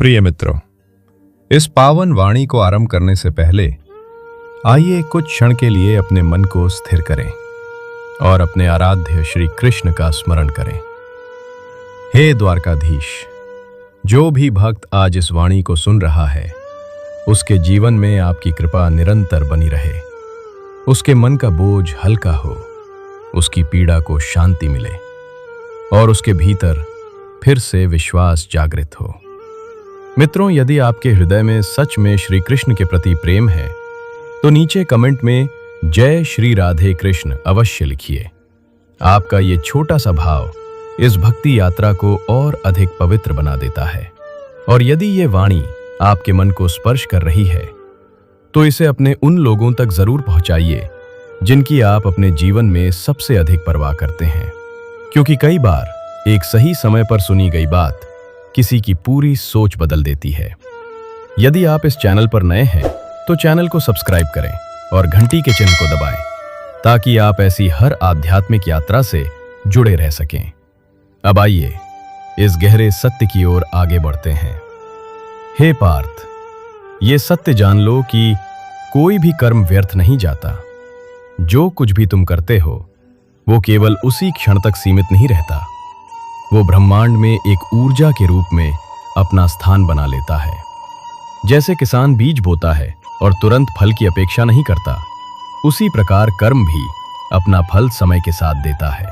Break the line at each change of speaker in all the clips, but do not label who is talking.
प्रिय मित्रों, इस पावन वाणी को आरंभ करने से पहले आइए कुछ क्षण के लिए अपने मन को स्थिर करें और अपने आराध्य श्री कृष्ण का स्मरण करें। हे द्वारकाधीश, जो भी भक्त आज इस वाणी को सुन रहा है, उसके जीवन में आपकी कृपा निरंतर बनी रहे, उसके मन का बोझ हल्का हो, उसकी पीड़ा को शांति मिले और उसके भीतर फिर से विश्वास जागृत हो। मित्रों, यदि आपके हृदय में सच में श्री कृष्ण के प्रति प्रेम है तो नीचे कमेंट में जय श्री राधे कृष्ण अवश्य लिखिए। आपका ये छोटा सा भाव इस भक्ति यात्रा को और अधिक पवित्र बना देता है। और यदि ये वाणी आपके मन को स्पर्श कर रही है तो इसे अपने उन लोगों तक जरूर पहुंचाइए जिनकी आप अपने जीवन में सबसे अधिक परवाह करते हैं, क्योंकि कई बार एक सही समय पर सुनी गई बात किसी की पूरी सोच बदल देती है। यदि आप इस चैनल पर नए हैं तो चैनल को सब्सक्राइब करें और घंटी के चिन्ह को दबाएं ताकि आप ऐसी हर आध्यात्मिक यात्रा से जुड़े रह सकें। अब आइए इस गहरे सत्य की ओर आगे बढ़ते हैं। हे पार्थ, ये सत्य जान लो कि कोई भी कर्म व्यर्थ नहीं जाता। जो कुछ भी तुम करते हो वो केवल उसी क्षण तक सीमित नहीं रहता, वो ब्रह्मांड में एक ऊर्जा के रूप में अपना स्थान बना लेता है। जैसे किसान बीज बोता है और तुरंत फल की अपेक्षा नहीं करता, उसी प्रकार कर्म भी अपना फल समय के साथ देता है।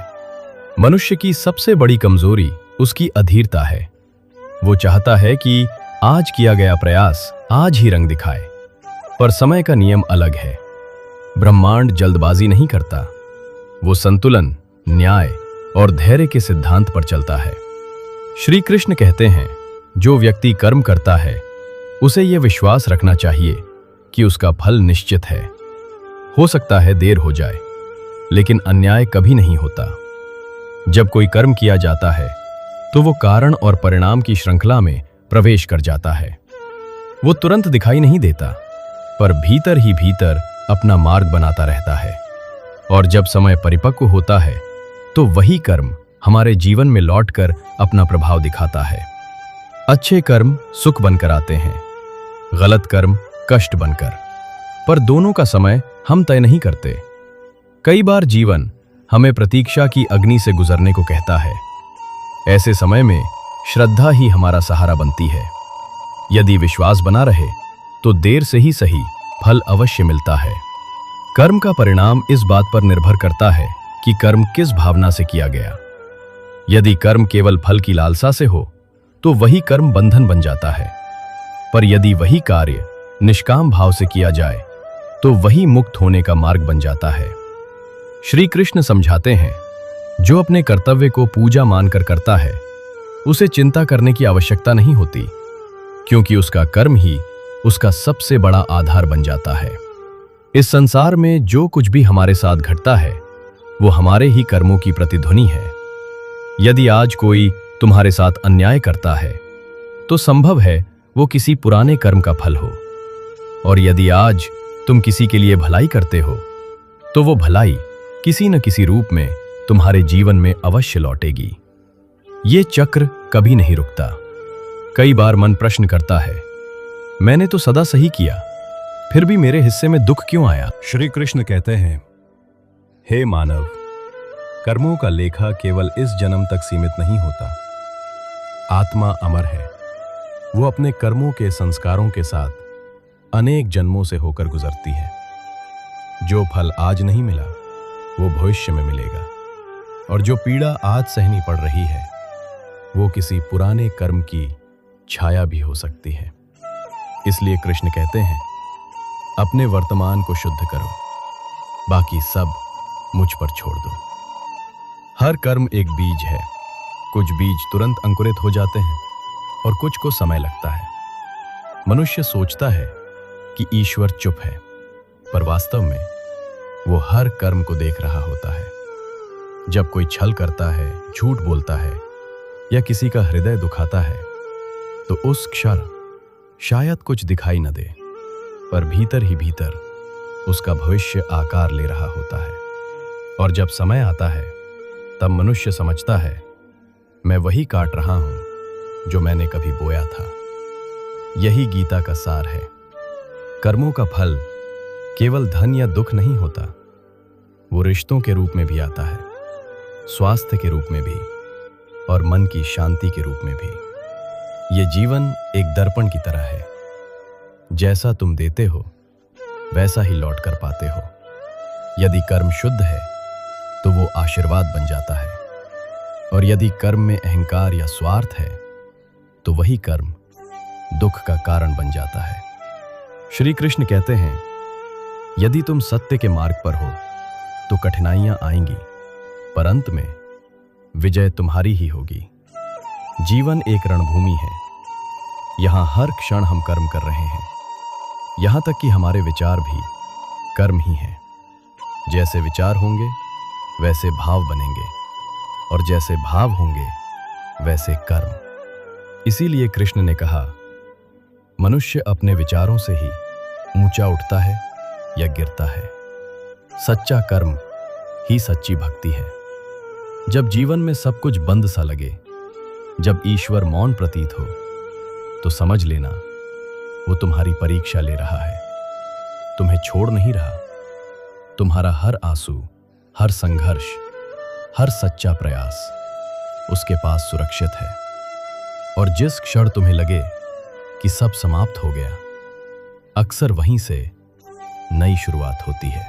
मनुष्य की सबसे बड़ी कमजोरी उसकी अधीरता है। वो चाहता है कि आज किया गया प्रयास आज ही रंग दिखाए, पर समय का नियम अलग है। ब्रह्मांड जल्दबाजी नहीं करता, वो संतुलन, न्याय और धैर्य के सिद्धांत पर चलता है। श्री कृष्ण कहते हैं, जो व्यक्ति कर्म करता है उसे यह विश्वास रखना चाहिए कि उसका फल निश्चित है। हो सकता है देर हो जाए, लेकिन अन्याय कभी नहीं होता। जब कोई कर्म किया जाता है तो वो कारण और परिणाम की श्रृंखला में प्रवेश कर जाता है। वो तुरंत दिखाई नहीं देता, पर भीतर ही भीतर अपना मार्ग बनाता रहता है। और जब समय परिपक्व होता है तो वही कर्म हमारे जीवन में लौटकर अपना प्रभाव दिखाता है। अच्छे कर्म सुख बनकर आते हैं, गलत कर्म कष्ट बनकर, पर दोनों का समय हम तय नहीं करते। कई बार जीवन हमें प्रतीक्षा की अग्नि से गुजरने को कहता है। ऐसे समय में श्रद्धा ही हमारा सहारा बनती है। यदि विश्वास बना रहे तो देर से ही सही फल अवश्य मिलता है। कर्म का परिणाम इस बात पर निर्भर करता है कि कर्म किस भावना से किया गया। यदि कर्म केवल फल की लालसा से हो तो वही कर्म बंधन बन जाता है, पर यदि वही कार्य निष्काम भाव से किया जाए तो वही मुक्त होने का मार्ग बन जाता है। श्री कृष्ण समझाते हैं, जो अपने कर्तव्य को पूजा मानकर करता है उसे चिंता करने की आवश्यकता नहीं होती, क्योंकि उसका कर्म ही उसका सबसे बड़ा आधार बन जाता है। इस संसार में जो कुछ भी हमारे साथ घटता है वो हमारे ही कर्मों की प्रतिध्वनि है। यदि आज कोई तुम्हारे साथ अन्याय करता है तो संभव है वो किसी पुराने कर्म का फल हो, और यदि आज तुम किसी के लिए भलाई करते हो तो वो भलाई किसी न किसी रूप में तुम्हारे जीवन में अवश्य लौटेगी। ये चक्र कभी नहीं रुकता। कई बार मन प्रश्न करता है, मैंने तो सदा सही किया, फिर भी मेरे हिस्से में दुख क्यों आया? श्री कृष्ण कहते हैं, हे मानव, कर्मों का लेखा केवल इस जन्म तक सीमित नहीं होता। आत्मा अमर है, वो अपने कर्मों के संस्कारों के साथ अनेक जन्मों से होकर गुजरती है। जो फल आज नहीं मिला वो भविष्य में मिलेगा, और जो पीड़ा आज सहनी पड़ रही है वो किसी पुराने कर्म की छाया भी हो सकती है। इसलिए कृष्ण कहते हैं, अपने वर्तमान को शुद्ध करो, बाकी सब मुझ पर छोड़ दो। हर कर्म एक बीज है। कुछ बीज तुरंत अंकुरित हो जाते हैं और कुछ को समय लगता है। मनुष्य सोचता है कि ईश्वर चुप है, पर वास्तव में वो हर कर्म को देख रहा होता है। जब कोई छल करता है, झूठ बोलता है या किसी का हृदय दुखाता है तो उस क्षण शायद कुछ दिखाई न दे, पर भीतर ही भीतर उसका भविष्य आकार ले रहा होता है। और जब समय आता है तब मनुष्य समझता है, मैं वही काट रहा हूं जो मैंने कभी बोया था। यही गीता का सार है। कर्मों का फल केवल धन या दुख नहीं होता, वो रिश्तों के रूप में भी आता है, स्वास्थ्य के रूप में भी और मन की शांति के रूप में भी। ये जीवन एक दर्पण की तरह है, जैसा तुम देते हो वैसा ही लौट कर पाते हो। यदि कर्म शुद्ध है तो वो आशीर्वाद बन जाता है, और यदि कर्म में अहंकार या स्वार्थ है तो वही कर्म दुख का कारण बन जाता है। श्री कृष्ण कहते हैं, यदि तुम सत्य के मार्ग पर हो तो कठिनाइयां आएंगी, पर अंत में विजय तुम्हारी ही होगी। जीवन एक रणभूमि है, यहां हर क्षण हम कर्म कर रहे हैं, यहां तक कि हमारे विचार भी कर्म ही हैं। जैसे विचार होंगे वैसे भाव बनेंगे, और जैसे भाव होंगे वैसे कर्म। इसीलिए कृष्ण ने कहा, मनुष्य अपने विचारों से ही ऊंचा उठता है या गिरता है। सच्चा कर्म ही सच्ची भक्ति है। जब जीवन में सब कुछ बंद सा लगे, जब ईश्वर मौन प्रतीत हो, तो समझ लेना वो तुम्हारी परीक्षा ले रहा है, तुम्हें छोड़ नहीं रहा। तुम्हारा हर आंसू, हर संघर्ष, हर सच्चा प्रयास उसके पास सुरक्षित है। और जिस क्षण तुम्हें लगे कि सब समाप्त हो गया, अक्सर वहीं से नई शुरुआत होती है।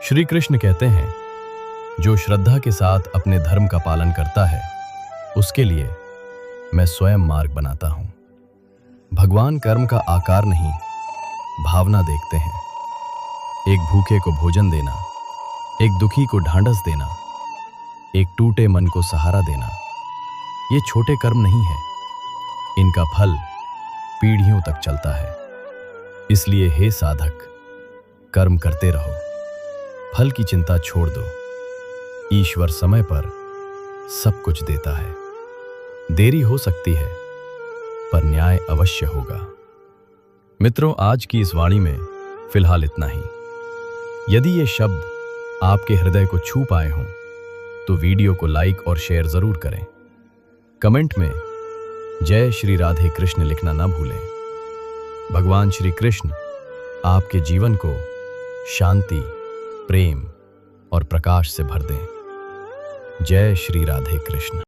श्री कृष्ण कहते हैं, जो श्रद्धा के साथ अपने धर्म का पालन करता है, उसके लिए मैं स्वयं मार्ग बनाता हूं। भगवान कर्म का आकार नहीं, भावना देखते हैं। एक भूखे को भोजन देना, एक दुखी को ढांढस देना, एक टूटे मन को सहारा देना, ये छोटे कर्म नहीं है, इनका फल पीढ़ियों तक चलता है। इसलिए हे साधक, कर्म करते रहो, फल की चिंता छोड़ दो। ईश्वर समय पर सब कुछ देता है। देरी हो सकती है, पर न्याय अवश्य होगा। मित्रों, आज की इस वाणी में फिलहाल इतना ही। यदि ये शब्द आपके हृदय को छू पाए हों तो वीडियो को लाइक और शेयर जरूर करें। कमेंट में जय श्री राधे कृष्ण लिखना ना भूलें। भगवान श्री कृष्ण आपके जीवन को शांति, प्रेम और प्रकाश से भर दें। जय श्री राधे कृष्ण।